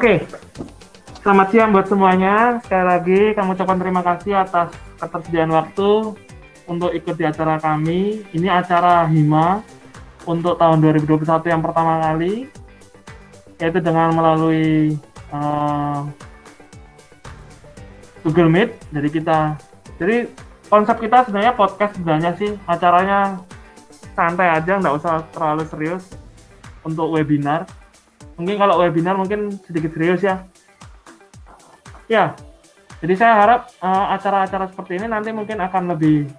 Oke, selamat siang buat semuanya. Sekali lagi kami ucapkan terima kasih atas ketersediaan waktu untuk ikut di acara kami. Ini acara HIMA untuk tahun 2021 yang pertama kali, yaitu dengan melalui Google Meet. Jadi konsep kita sebenarnya podcast sebenarnya sih, acaranya santai aja, nggak usah terlalu serius untuk webinar. Mungkin kalau webinar mungkin sedikit serius ya. Ya, jadi saya harap acara-acara seperti ini nanti mungkin akan lebih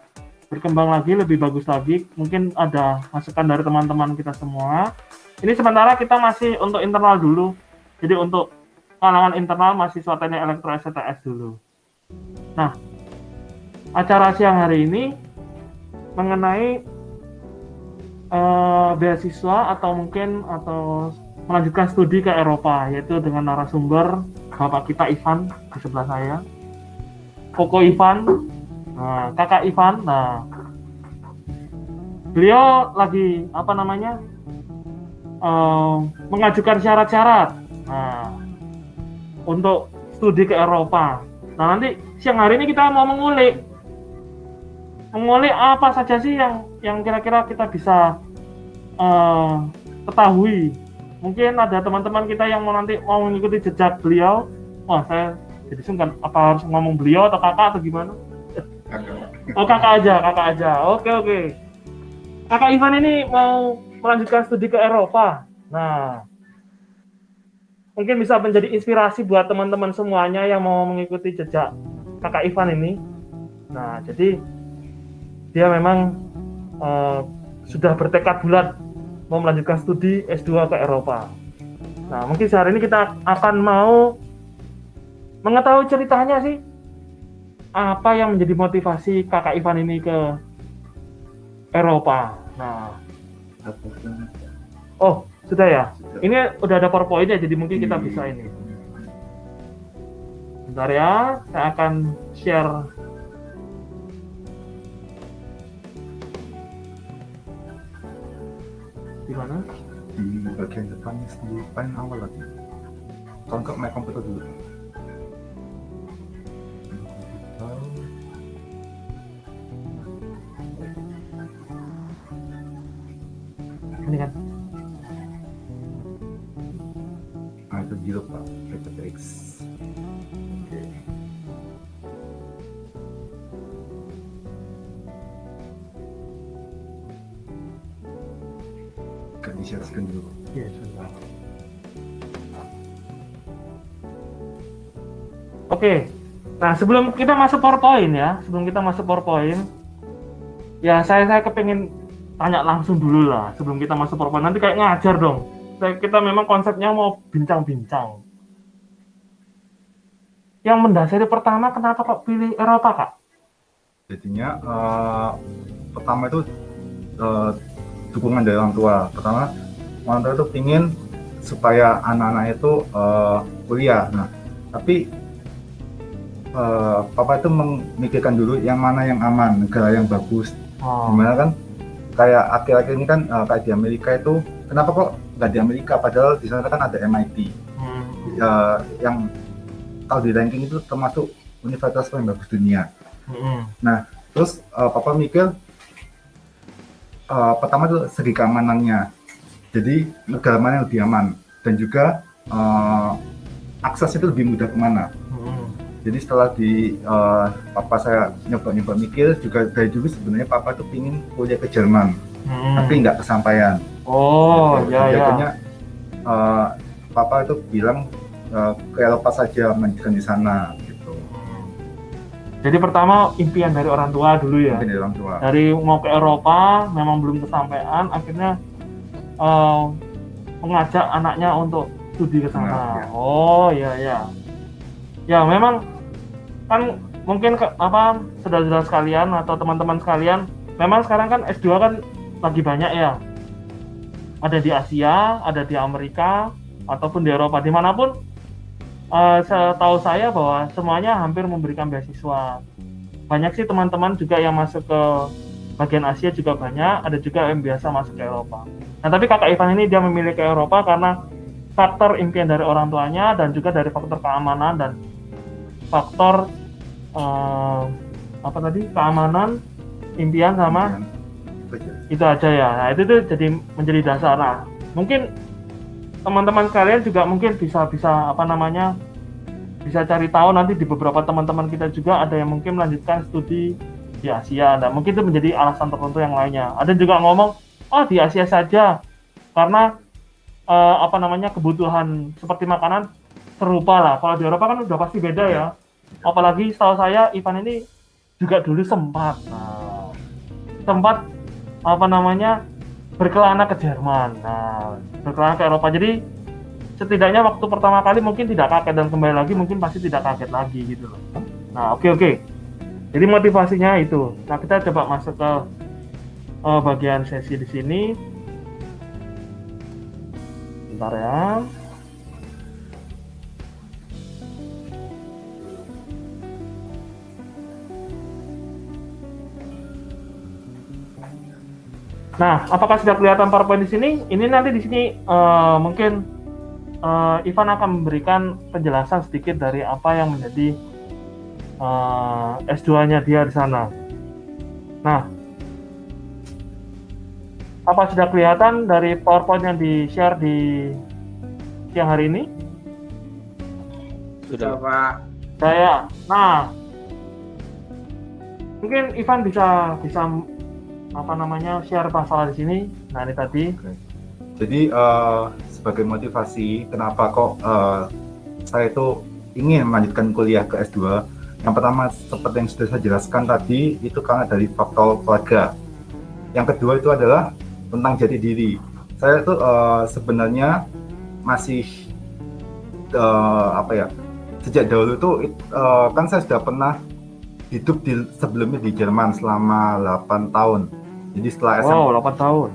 berkembang lagi, lebih bagus lagi. Mungkin ada masukan dari teman-teman kita semua. Ini sementara kita masih untuk internal dulu. Jadi untuk kalangan internal mahasiswa teknik elektro STS dulu. Nah, acara siang hari ini mengenai beasiswa atau melanjutkan studi ke Eropa, yaitu dengan narasumber Bapak kita Ivan di sebelah saya, Koko Ivan, Kakak Ivan. Nah, beliau lagi mengajukan syarat-syarat untuk studi ke Eropa. Nah, nanti siang hari ini kita mau mengulik apa saja sih yang kira-kira kita bisa ketahui. Mungkin ada teman-teman kita yang mau mengikuti jejak beliau. Wah, saya jadi sungkan, apa harus ngomong beliau atau kakak atau gimana? Oh, kakak aja. Oke. Kakak Ivan ini mau melanjutkan studi ke Eropa. Nah, mungkin bisa menjadi inspirasi buat teman-teman semuanya yang mau mengikuti jejak kakak Ivan ini. Nah, jadi dia memang sudah bertekad bulat mau melanjutkan studi S2 ke Eropa. Nah, mungkin sehari ini kita akan mau mengetahui ceritanya sih, apa yang menjadi motivasi kakak Ivan ini ke Eropa. Nah, oh sudah ya, ini udah ada PowerPoint-nya, jadi mungkin kita bisa ini. Bentar ya, saya akan share. Di mana? Di bagian depan di paling awal lagi. Kalau enggak main komputer dulu. Ini kan? Nah, itu di lupa, X. Oke. Kan di-share screen dulu. Iya, sudah. Oke. Nah, sebelum kita masuk PowerPoint, ya saya kepingin tanya langsung dulu lah sebelum kita masuk PowerPoint. Nanti kayak ngajar dong. Kita memang konsepnya mau bincang-bincang. Yang mendasari pertama, kenapa kok pilih Eropa, Kak? Jadinya pertama itu dukungan dari orang tua. Pertama, orang tua itu ingin supaya anak-anak itu kuliah. Nah, tapi papa itu memikirkan dulu yang mana yang aman, negara yang bagus. Gimana kan? Kayak akhir-akhir ini kan kayak di Amerika itu, kenapa kok nggak di Amerika? Padahal di sana kan ada MIT. Yang kalau di ranking itu termasuk universitas paling bagus dunia. Nah, terus papa mikir pertama itu segi keamanannya. Jadi negara mana yang lebih aman dan juga aksesnya itu lebih mudah kemana. Jadi setelah papa saya nyoba mikir, juga dari dulu sebenarnya papa tuh pingin kuliah ke Jerman, tapi nggak kesampaian. Akhirnya papa itu bilang ke Eropa saja, melanjutkan di sana gitu. Jadi pertama impian dari orang tua dulu ya. Impian dari orang tua. Dari mau ke Eropa memang belum kesampaian, akhirnya mengajak anaknya untuk studi ke sana. Oh iya. Ya memang kan mungkin saudara-saudara sekalian atau teman-teman sekalian, memang sekarang kan S2 kan lagi banyak ya. Ada di Asia, ada di Amerika, ataupun di Eropa, dimanapun. Setahu saya bahwa semuanya hampir memberikan beasiswa. Banyak sih teman-teman juga yang masuk ke bagian Asia juga banyak, ada juga yang biasa masuk ke Eropa. Nah, tapi kakak Ivan ini dia memilih ke Eropa karena faktor impian dari orang tuanya dan juga dari faktor keamanan dan faktor keamanan, impian sama itu aja ya. Nah itu tuh jadi menjadi dasar. Nah mungkin teman-teman kalian juga mungkin bisa cari tahu nanti di beberapa teman-teman kita juga ada yang mungkin melanjutkan studi di Asia. Nah mungkin itu menjadi alasan tertentu yang lainnya. Ada juga ngomong di Asia saja karena kebutuhan seperti makanan serupa lah. Kalau di Eropa kan udah pasti beda ya. Apalagi setahu saya Ivan ini juga dulu sempat berkelana ke Jerman, berkelana ke Eropa. Jadi setidaknya waktu pertama kali mungkin tidak kaget dan kembali lagi mungkin pasti tidak kaget lagi gitu loh. Nah oke. Jadi motivasinya itu. Nah kita coba masuk ke bagian sesi di sini. Bentar ya. Nah, apakah sudah kelihatan PowerPoint di sini? Ini nanti di sini mungkin Ivan akan memberikan penjelasan sedikit dari apa yang menjadi S2-nya dia di sana. Nah, apa sudah kelihatan dari PowerPoint yang di-share di siang hari ini? Sudah, Pak. Saya. Nah, mungkin Ivan bisa share masalah di sini. Nah ini tadi. Jadi sebagai motivasi kenapa kok saya itu ingin melanjutkan kuliah ke S2. Yang pertama seperti yang sudah saya jelaskan tadi itu karena dari faktor keluarga. Yang kedua itu adalah tentang jati diri. Saya itu sebenarnya masih sejak dahulu itu kan saya sudah pernah hidup sebelumnya di Jerman selama 8 tahun. Jadi setelah SMA, 8 tahun,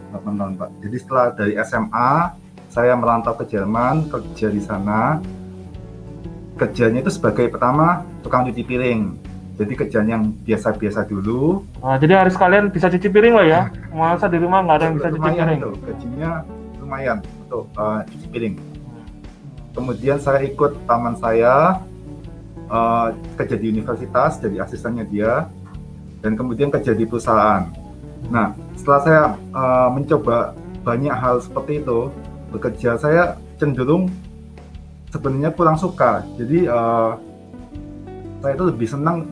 Pak. Jadi setelah dari SMA, saya merantau ke Jerman, kerja di sana. Kerjanya itu sebagai pertama tukang cuci piring. Jadi kerjaan yang biasa-biasa dulu. Jadi harus kalian bisa cuci piring lah ya. Masa di rumah nggak ada yang bisa cuci piring. Itu, gajinya lumayan untuk cuci piring. Kemudian saya ikut teman saya kerja di universitas, jadi asistennya dia. Dan kemudian kerja di perusahaan. Nah, setelah saya mencoba banyak hal seperti itu, bekerja saya cenderung sebenarnya kurang suka. Jadi saya itu lebih senang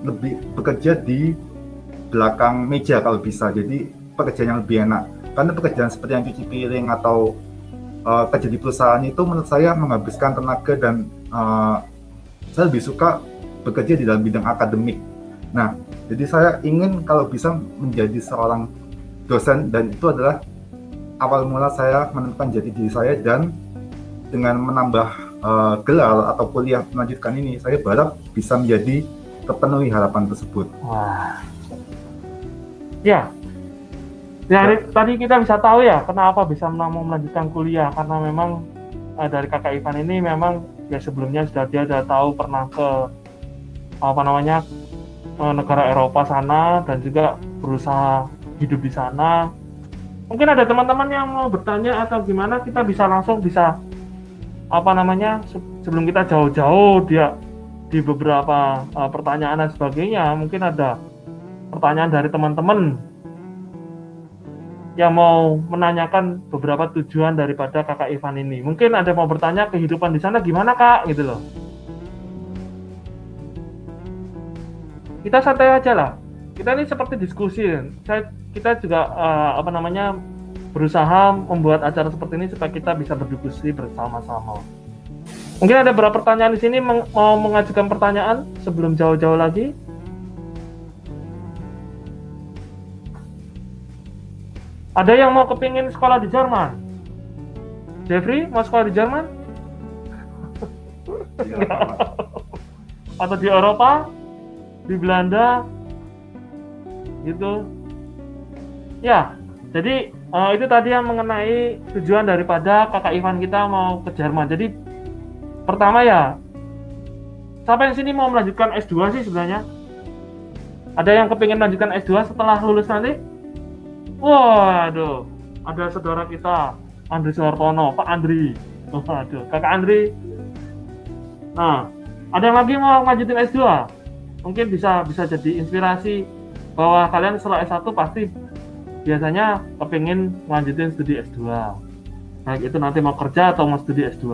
bekerja di belakang meja kalau bisa. Jadi pekerjaan yang lebih enak. Karena pekerjaan seperti yang cuci piring atau kerja di perusahaan itu menurut saya menghabiskan tenaga dan saya lebih suka bekerja di dalam bidang akademik. Nah, jadi saya ingin kalau bisa menjadi seorang dosen dan itu adalah awal mula saya menemukan jati diri saya dan dengan menambah gelar atau kuliah melanjutkan ini saya berharap bisa menjadi terpenuhi harapan tersebut. Wah. Ya. Tadi kita bisa tahu ya kenapa bisa mau melanjutkan kuliah karena memang dari kakak Ivan ini memang ya sebelumnya dia sudah tahu pernah ke negara Eropa sana dan juga berusaha hidup di sana. Mungkin ada teman-teman yang mau bertanya atau gimana, kita bisa sebelum kita jauh-jauh dia di beberapa pertanyaan dan sebagainya, mungkin ada pertanyaan dari teman-teman yang mau menanyakan beberapa tujuan daripada kakak Ivan ini. Mungkin ada yang mau bertanya kehidupan di sana gimana kak gitu loh. Kita santai aja lah. Kita ini seperti diskusi. Kita juga berusaha membuat acara seperti ini supaya kita bisa berdiskusi bersama-sama. Mungkin ada beberapa pertanyaan di sini mau mengajukan pertanyaan sebelum jauh-jauh lagi. Ada yang mau kepingin sekolah di Jerman? Jeffrey mau sekolah di Jerman? Atau di Eropa? Di Belanda? Gitu. Ya, jadi itu tadi yang mengenai tujuan daripada kakak Ivan kita mau ke Jerman. Jadi pertama ya, siapa yang sini mau melanjutkan S2 sih sebenarnya? Ada yang kepingin melanjutkan S2 setelah lulus nanti? Waduh, ada saudara kita Andri Suhartono, Pak Andri. Waduh, Kakak Andri. Nah, ada yang lagi mau lanjutin S2? Mungkin bisa jadi inspirasi bahwa kalian setelah S1 pasti biasanya kepingin lanjutin studi S2. Baik itu nanti mau kerja atau mau studi S2.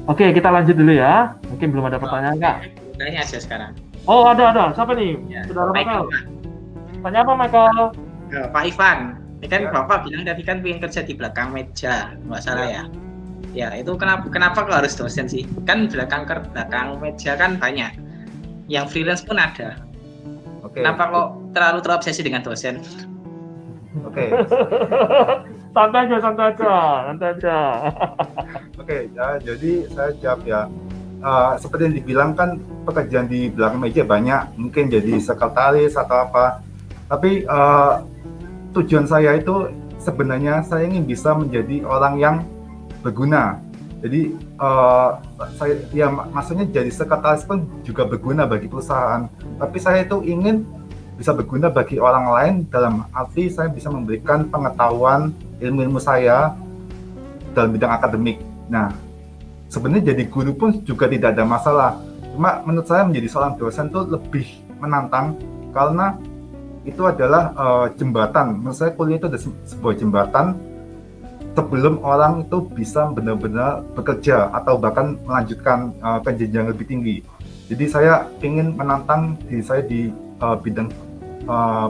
Oke, kita lanjut dulu ya. Mungkin belum ada pertanyaan, Kak. Tanya aja sekarang. Oh, ada. Siapa nih? Ya, Saudara Michael. Michael. Tanya apa, Michael? Pak Ivan, ini kan Ya. Bapak bilang tadi kan pengen kerja di belakang meja, nggak salah ya? Ya, itu kenapa kok harus dosen sih? Kan belakang meja kan banyak. Yang freelance pun ada. Oke. Kenapa kok terlalu terobsesi dengan dosen? Oke. santai aja. Oke, ya, jadi saya jawab ya. Seperti yang dibilang kan pekerjaan di belakang meja banyak, mungkin jadi sekretaris atau apa. Tapi tujuan saya itu sebenarnya saya ingin bisa menjadi orang yang berguna. Jadi saya ya maksudnya jadi sekretaris pun juga berguna bagi perusahaan. Tapi saya itu ingin bisa berguna bagi orang lain dalam arti saya bisa memberikan pengetahuan ilmu saya dalam bidang akademik. Nah, sebenarnya jadi guru pun juga tidak ada masalah. Cuma menurut saya menjadi seorang dosen itu lebih menantang karena itu adalah jembatan. Menurut saya kuliah itu adalah sebuah jembatan sebelum orang itu bisa benar-benar bekerja atau bahkan melanjutkan ke jenjang lebih tinggi. Jadi saya ingin menantang diri saya di bidang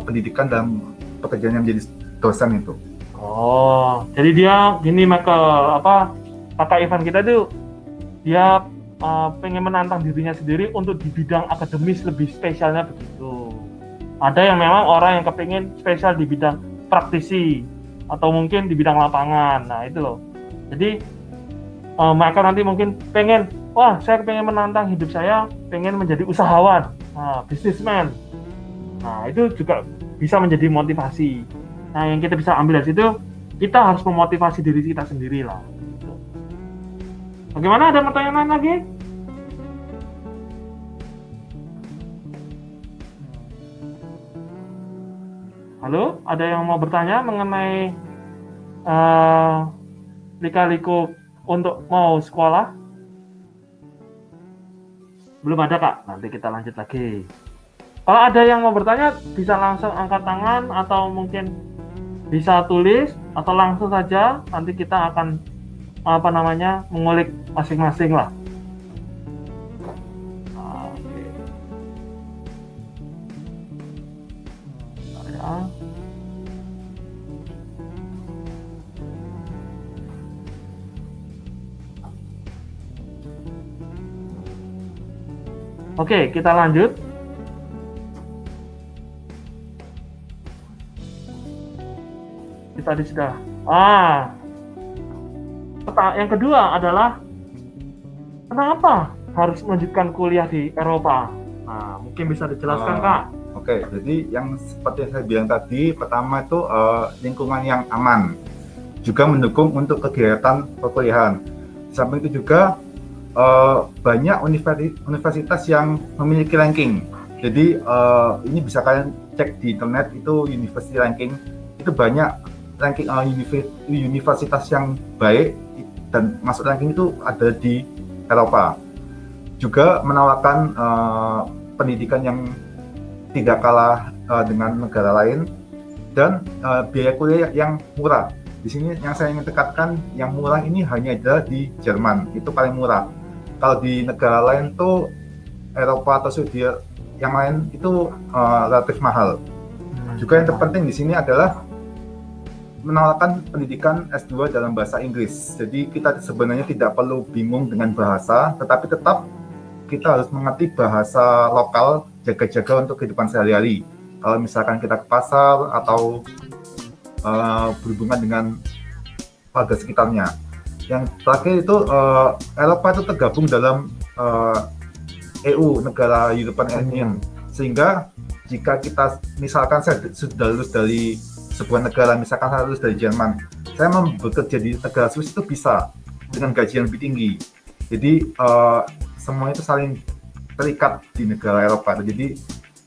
pendidikan dan pekerjaan yang menjadi dosen itu. Oh, jadi dia gini, Michael, Kakak Ivan kita tuh dia pengen menantang dirinya sendiri untuk di bidang akademis lebih spesialnya begitu. Ada yang memang orang yang kepingin spesial di bidang praktisi atau mungkin di bidang lapangan. Nah itu loh. Jadi Michael nanti mungkin pengen, saya pengen menantang hidup saya, pengen menjadi usahawan, businessman. Nah itu juga bisa menjadi motivasi. Nah yang kita bisa ambil dari situ, kita harus memotivasi diri kita sendiri lah. Bagaimana, ada pertanyaan lain lagi? Halo, ada yang mau bertanya mengenai lika-liku untuk mau sekolah? Belum ada, Kak. Nanti kita lanjut lagi. Kalau ada yang mau bertanya, bisa langsung angkat tangan atau mungkin bisa tulis atau langsung saja. Nanti kita akan mengulik masing-masing lah. Oke. Oke, kita lanjut. Tadi sudah. Yang kedua adalah kenapa harus melanjutkan kuliah di Eropa? Nah, mungkin bisa dijelaskan, Kak. Oke, jadi yang seperti yang saya bilang tadi, pertama itu lingkungan yang aman, juga mendukung untuk kegiatan perkuliahan. Di samping itu juga banyak universitas yang memiliki ranking. Jadi ini bisa kalian cek di internet, itu university ranking, itu banyak ranking universitas yang baik dan masuk ranking itu ada di Eropa. Juga menawarkan pendidikan yang tidak kalah dengan negara lain dan biaya kuliah yang murah. Di sini yang saya ingin tekankan, yang murah ini hanya ada di Jerman, itu paling murah. Kalau di negara lain tuh Eropa atau Swedia yang lain itu relatif mahal. Juga yang terpenting di sini adalah menawarkan pendidikan S2 dalam bahasa Inggris. Jadi kita sebenarnya tidak perlu bingung dengan bahasa, tetapi tetap kita harus mengerti bahasa lokal, jaga-jaga untuk kehidupan sehari-hari. Kalau misalkan kita ke pasar atau berhubungan dengan warga sekitarnya. Yang terakhir itu Eropa itu tergabung dalam EU, negara European Union, sehingga jika kita misalkan saya sudah lulus dari sebuah negara, misalkan saya lulus dari Jerman, saya mau bekerja di negara Swiss itu bisa dengan gaji yang lebih tinggi. Jadi semua itu saling terikat di negara Eropa, jadi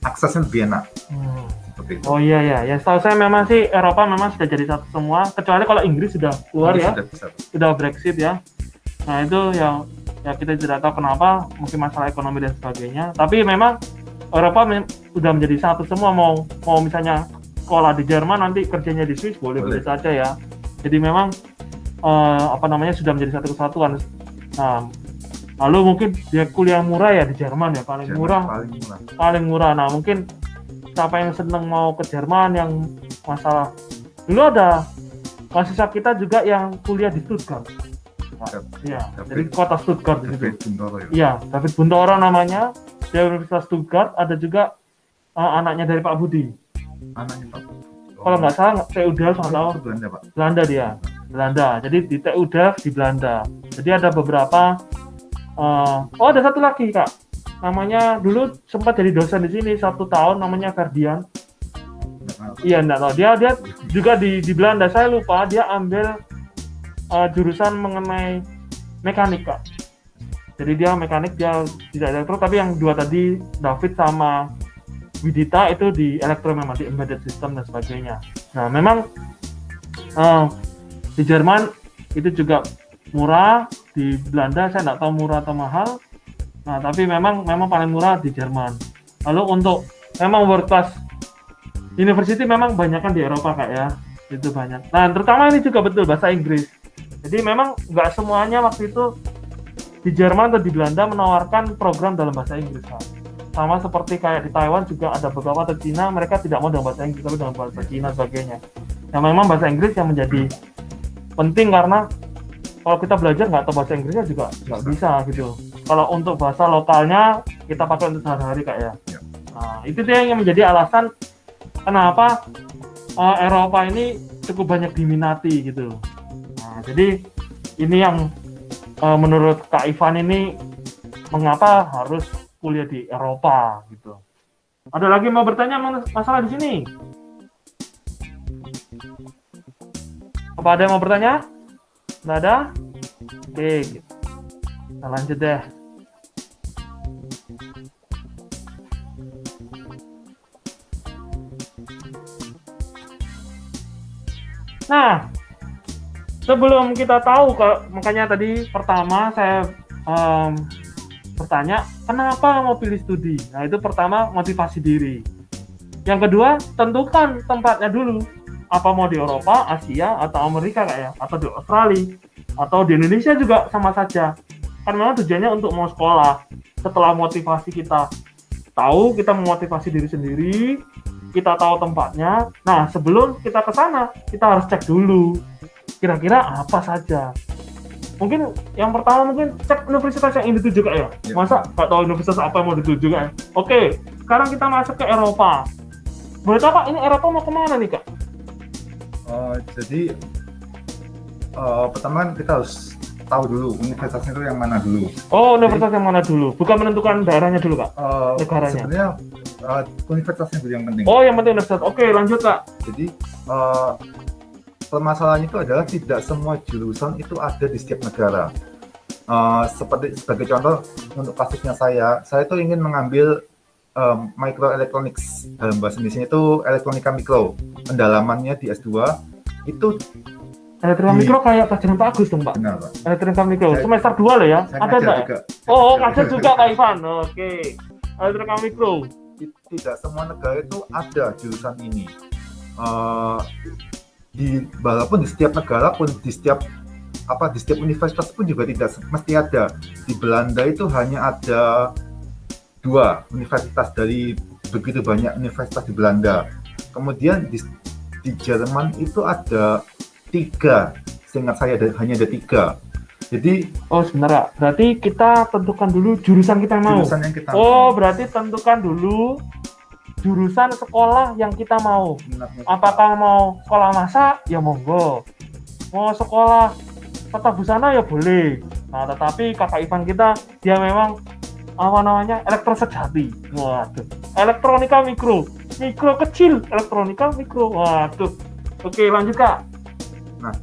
aksesnya lebih enak. Seperti itu. Oh iya ya, ya setahu saya memang sih Eropa memang sudah jadi satu semua, kecuali kalau Inggris sudah keluar Ini ya, sudah bisa. sudah Brexit ya. Nah itu yang ya kita tidak tahu kenapa, mungkin masalah ekonomi dan sebagainya. Tapi memang Eropa sudah menjadi satu semua, mau misalnya sekolah di Jerman nanti kerjanya di Swiss boleh saja ya. Jadi memang sudah menjadi satu kesatuan. Nah, lalu mungkin dia kuliah murah ya di Jerman ya, paling murah. Nah mungkin siapa yang senang mau ke Jerman, yang masalah dulu ada mahasiswa kita juga yang kuliah di Stuttgart. Iya, dari kota Stuttgart di situ. Iya, David Buntoro namanya, dari Universitas Stuttgart. Ada juga anaknya dari Pak Budi. Anaknya Pak. Kalau nggak salah TU Delft atau Belanda, Pak. Belanda dia. Belanda. Jadi di TU Delft di Belanda. Jadi ada beberapa. Ada satu lagi Kak. Namanya dulu sempat jadi dosen di sini 1 tahun, namanya Ferdian. Iya, enggak tahu. Dia juga di Belanda. Saya lupa dia ambil jurusan mengenai mekanik Kak. Jadi dia mekanik, dia tidak elektro, tapi yang dua tadi David sama Widita itu di elektro, memang di embedded system dan sebagainya. Nah memang di Jerman itu juga murah, di Belanda saya nggak tahu murah atau mahal. Nah tapi memang paling murah di Jerman. Lalu untuk memang world class university memang banyak kan di Eropa Kak ya, itu banyak. Nah terutama ini juga betul bahasa Inggris. Jadi memang nggak semuanya waktu itu di Jerman atau di Belanda menawarkan program dalam bahasa Inggris Kak. Sama seperti kayak di Taiwan juga ada beberapa, atau Cina, mereka tidak mau dengan bahasa Inggris tapi dengan bahasa Cina sebagainya. Yang memang bahasa Inggris yang menjadi penting, karena kalau kita belajar nggak tahu bahasa Inggrisnya juga nggak bisa gitu. Kalau untuk bahasa lokalnya kita pakai untuk sehari-hari Kak ya. Nah, itu dia yang menjadi alasan kenapa Eropa ini cukup banyak diminati gitu. Nah, jadi ini yang menurut Kak Ivan ini mengapa harus kuliah di Eropa gitu. Ada lagi mau bertanya masalah di sini? Apa ada yang mau bertanya? Nggak ada? Oke, kita lanjut deh. Nah, sebelum kita tahu, makanya tadi pertama saya bertanya, kenapa mau pilih studi? Nah, itu pertama motivasi diri. Yang kedua, tentukan tempatnya dulu. Apa mau di Eropa, Asia, atau Amerika kayak, atau di Australia, atau di Indonesia juga sama saja. Kan memang tujuannya untuk mau sekolah. Setelah motivasi kita tahu, kita memotivasi diri sendiri, kita tahu tempatnya. Nah, sebelum kita ke sana, kita harus cek dulu. Kira-kira apa saja. Mungkin yang pertama cek universitas yang dituju Kak ya. Masa nggak tahu universitas apa yang mau dituju Kak? Oke, sekarang kita masuk ke Eropa. Boleh tahu Kak, ini Eropa mau kemana nih Kak? Jadi pertama kita harus tahu dulu universitasnya itu yang mana dulu. Oh, universitas yang mana dulu? Bukan menentukan daerahnya dulu Kak? Negaranya. Sebenarnya universitasnya dulu yang penting. Oh, yang penting universitas. Oke, lanjut Kak. Jadi permasalahannya itu adalah tidak semua jurusan itu ada di setiap negara. Sebagai contoh, untuk kasusnya saya itu ingin mengambil microelectronics, dalam bahasa Indonesia itu elektronika mikro. Pendalamannya di S2 itu elektronika mikro kayak pelajaran Pak Agus dong Pak. Benar Pak. Elektronika mikro semester 2 loh ya. Ada enggak? Oh, ngajar juga Pak Ivan. Oke. Elektronika mikro. Tidak semua negara itu ada jurusan ini. Walaupun di setiap negara pun di setiap universitas pun juga tidak mesti ada. Di Belanda itu hanya ada 2 universitas dari begitu banyak universitas di Belanda. Kemudian di Jerman itu ada 3. Seingat saya hanya ada 3. Jadi sebentar. Berarti kita tentukan dulu jurusan kita mau. Jurusan yang kita mau. Berarti tentukan dulu jurusan sekolah yang kita mau. Apakah mau sekolah masak? Ya monggo. Mau sekolah tata busana ya boleh. Nah, tetapi kakak Ivan kita dia memang elektro sejati. Waduh. Elektronika mikro kecil, elektronika mikro. Waduh. Oke, lanjut Kak. Nah,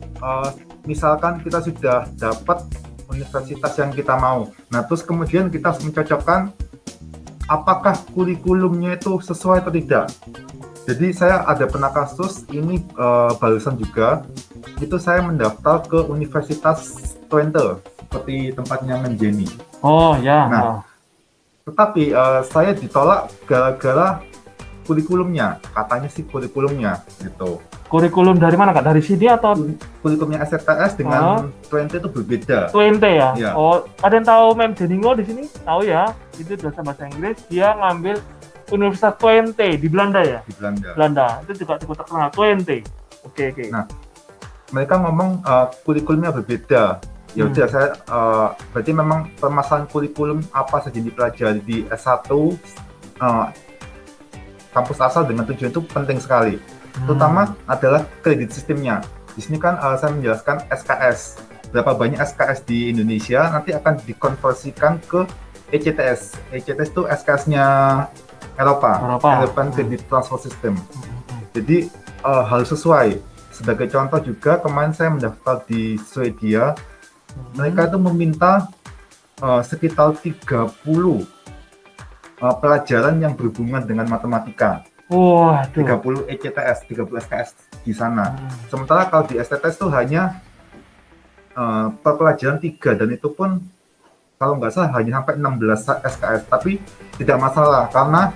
misalkan kita sudah dapat universitas yang kita mau. Nah, terus kemudian kita harus mencocokkan apakah kurikulumnya itu sesuai atau tidak. Jadi saya ada pernah kasus ini barusan juga, itu saya mendaftar ke Universitas Twente seperti tempatnya Menjeni. Oh ya. Nah, tetapi saya ditolak gara-gara kurikulumnya, katanya sih kurikulumnya gitu. Kurikulum dari mana Kak? Dari sini atau Kurikulumnya STS dengan Twente itu berbeda. Twente ya? Iya. Oh, ada yang tahu Mem Jeningo di sini? Tahu ya? Itu dosen bahasa Inggris, dia ngambil Universitas Twente di Belanda ya? Di Belanda. Belanda, itu juga cukup terkenal, Twente. Oke. Nah, mereka ngomong kurikulumnya berbeda. Ya udah saya berarti memang permasalahan kurikulum apa saja yang dipelajari di S1 kampus asal dengan tujuan itu penting sekali. Terutama adalah kredit sistemnya. Di sini kan saya menjelaskan SKS. Berapa banyak SKS di Indonesia nanti akan dikonversikan ke ECTS. ECTS itu SKS-nya Eropa. European Credit Transfer System. Jadi harus sesuai. Sebagai contoh juga kemarin saya mendaftar di Swedia. Mereka itu meminta sekitar 30 pelajaran yang berhubungan dengan matematika. Waduh. 30 ECTS, 30 SKS di sana. Sementara kalau di STTS itu hanya per pelajaran 3 dan itu pun kalau nggak salah hanya sampai 16 SKS. Tapi tidak masalah karena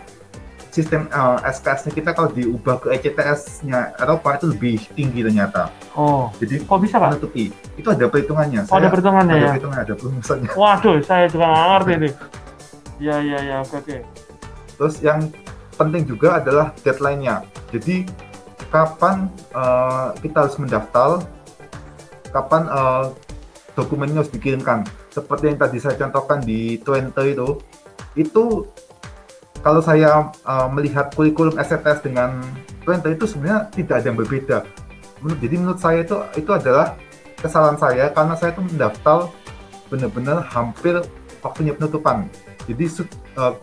sistem SKS-nya kita kalau diubah ke ECTS-nya Eropa itu lebih tinggi ternyata. Oh. Jadi kok bisa Pak? menutupi. Itu ada perhitungannya. Ada perhitungannya ya? Ada perhitungannya, ada perumusannya. Waduh, saya juga nggak ngerti nih. Ya, oke. Terus yang penting juga adalah deadline-nya. Jadi kapan kita harus mendaftar, kapan dokumennya harus dikirimkan. Seperti yang tadi saya contohkan di Twente itu kalau saya melihat kurikulum STS dengan Twente itu sebenarnya tidak ada yang berbeda. Jadi menurut saya itu adalah kesalahan saya karena saya itu mendaftar benar-benar hampir waktunya penutupan. Jadi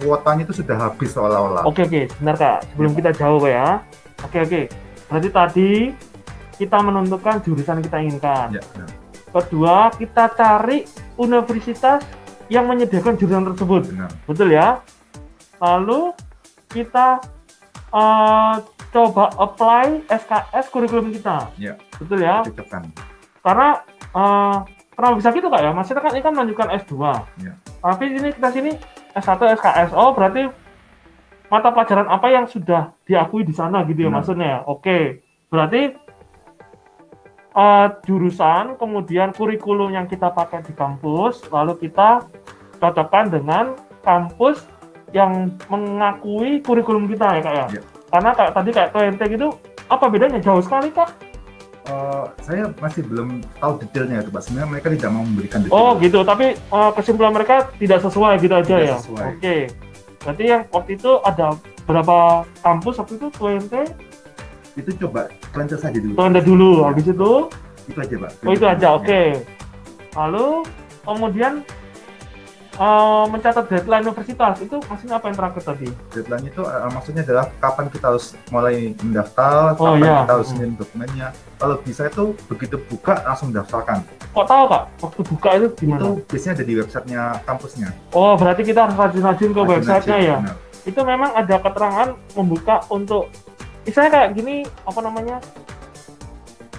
kuotanya itu sudah habis seolah-olah. Oke, benar Kak. Sebelum kita jauh ya. Oke. Berarti tadi kita menentukan jurusan yang kita inginkan. Ya, benar. Kedua, kita cari universitas yang menyediakan jurusan tersebut. Benar. Betul ya? Lalu kita coba apply SKS kurikulum kita. Ya. Betul ya? Cocokkan. Karena kenapa bisa gitu Kak ya? Maksudnya kan ini kan melanjutkan S2. Ya. Tapi kita sini S1 SKS. Oh, berarti mata pelajaran apa yang sudah diakui di sana gitu ya maksudnya. Oke. Berarti jurusan kemudian kurikulum yang kita pakai di kampus lalu kita cocokkan dengan kampus yang mengakui kurikulum kita ya Kak ya. Ya. Karena tadi kayak TNT gitu, apa bedanya? Jauh sekali Kak? Saya masih belum tahu detailnya itu Pak. Sebenarnya mereka tidak mau memberikan detail. Oh gitu, tapi kesimpulan mereka tidak sesuai gitu aja Tidak ya? sesuai. Oke. Berarti yang waktu itu ada berapa kampus waktu itu? TNT? Itu coba Twente saja dulu. TNT dulu, habis itu? Itu aja Pak. Oh itu aja, oke. Lalu kemudian mencatat deadline universitas, itu maksudnya apa yang terakhir tadi? Deadline itu maksudnya adalah kapan kita harus mulai mendaftar, Oh, kapan iya. kita harus ngirim dokumennya. Kalau bisa itu begitu buka langsung daftarkan. Kok tahu Kak? Waktu buka itu gimana? Itu biasanya ada di websitenya kampusnya. Oh berarti kita harus rajin-rajin ke websitenya ya? Benar. Itu memang ada keterangan membuka untuk misalnya kayak gini apa namanya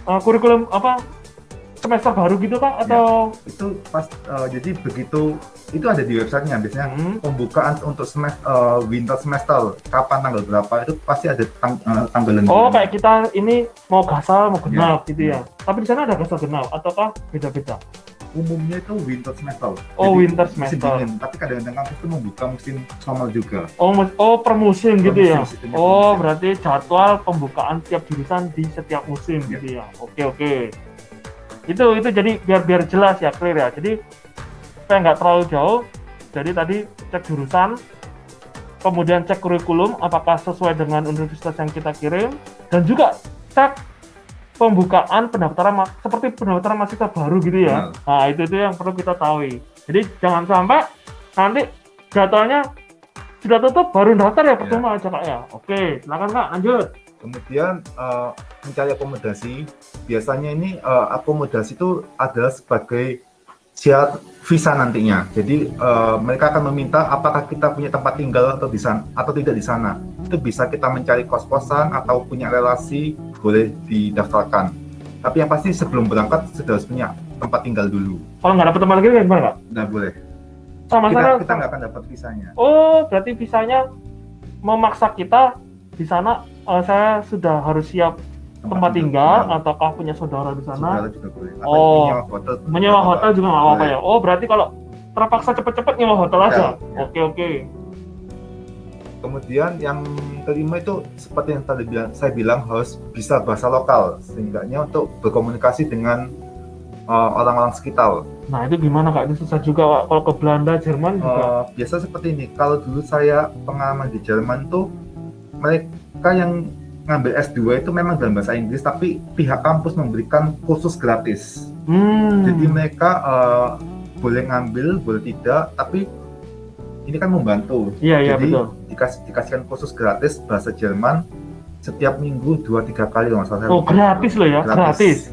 kurikulum apa semester baru gitu Kak atau Itu pas jadi begitu itu ada di websitenya biasanya pembukaan untuk winter semester kapan tanggal berapa itu pasti ada tanggalan. oh kayak kita ini mau gasal mau genap Ya, gitu ya. Tapi di sana ada gasal genap ataukah beda-beda? Umumnya itu winter semester. Oh, Jadi, winter musim semester. dingin. Tapi kadang-kadang kampus itu membuka musim summer juga. Oh per musim gitu ya. Sistemnya per Oh musim. berarti jadwal pembukaan tiap jurusan di setiap musim Ya. gitu ya. Oke. Itu jadi biar jelas ya, clear ya. Jadi supaya nggak terlalu jauh. Jadi tadi cek jurusan, kemudian cek kurikulum apakah sesuai dengan universitas yang kita kirim, dan juga cek pembukaan pendaftaran seperti pendaftaran mahasiswa baru gitu ya. Benar. Nah itu yang perlu kita tahu. Jadi jangan sampai nanti jadwalnya sudah tutup baru daftar ya percuma aja Kak ya. Oke, silakan Kak lanjut. Kemudian mencari akomodasi. Biasanya ini akomodasi itu adalah sebagai syarat visa nantinya. Jadi mereka akan meminta apakah kita punya tempat tinggal atau di sana atau tidak di sana. Itu bisa kita mencari kos-kosan atau punya relasi, boleh didaftarkan. Tapi yang pasti sebelum berangkat sudah harus punya tempat tinggal dulu. Kalau nggak dapet tempat lagi gimana Kak? Nggak boleh. Sama Kita nggak akan dapat visanya. Oh, berarti visanya memaksa kita di sana. Saya sudah harus siap tempat tinggal ataukah punya saudara di sana. Saudara juga boleh. Atau Oh, menyewa hotel juga nggak apa-apa ya. Oh, berarti kalau terpaksa cepet-cepet nyewa hotel aja. Ya. Oke. Kemudian yang kelima itu seperti yang tadi saya bilang harus bisa bahasa lokal, sehingga untuk berkomunikasi dengan orang-orang sekitar. Nah, itu gimana Kak? Ini susah juga Kak. Kalau ke Belanda, Jerman juga. Biasa seperti ini. Kalau dulu saya pengalaman di Jerman tuh, mereka yang ngambil S2 itu memang dalam bahasa Inggris, tapi pihak kampus memberikan kursus gratis. Jadi mereka boleh ngambil, boleh tidak, tapi ini kan membantu. Iya, Jadi betul. dikasihkan kursus gratis bahasa Jerman setiap minggu 2-3 kali kalau nggak salah. Oh, gratis loh ya, gratis.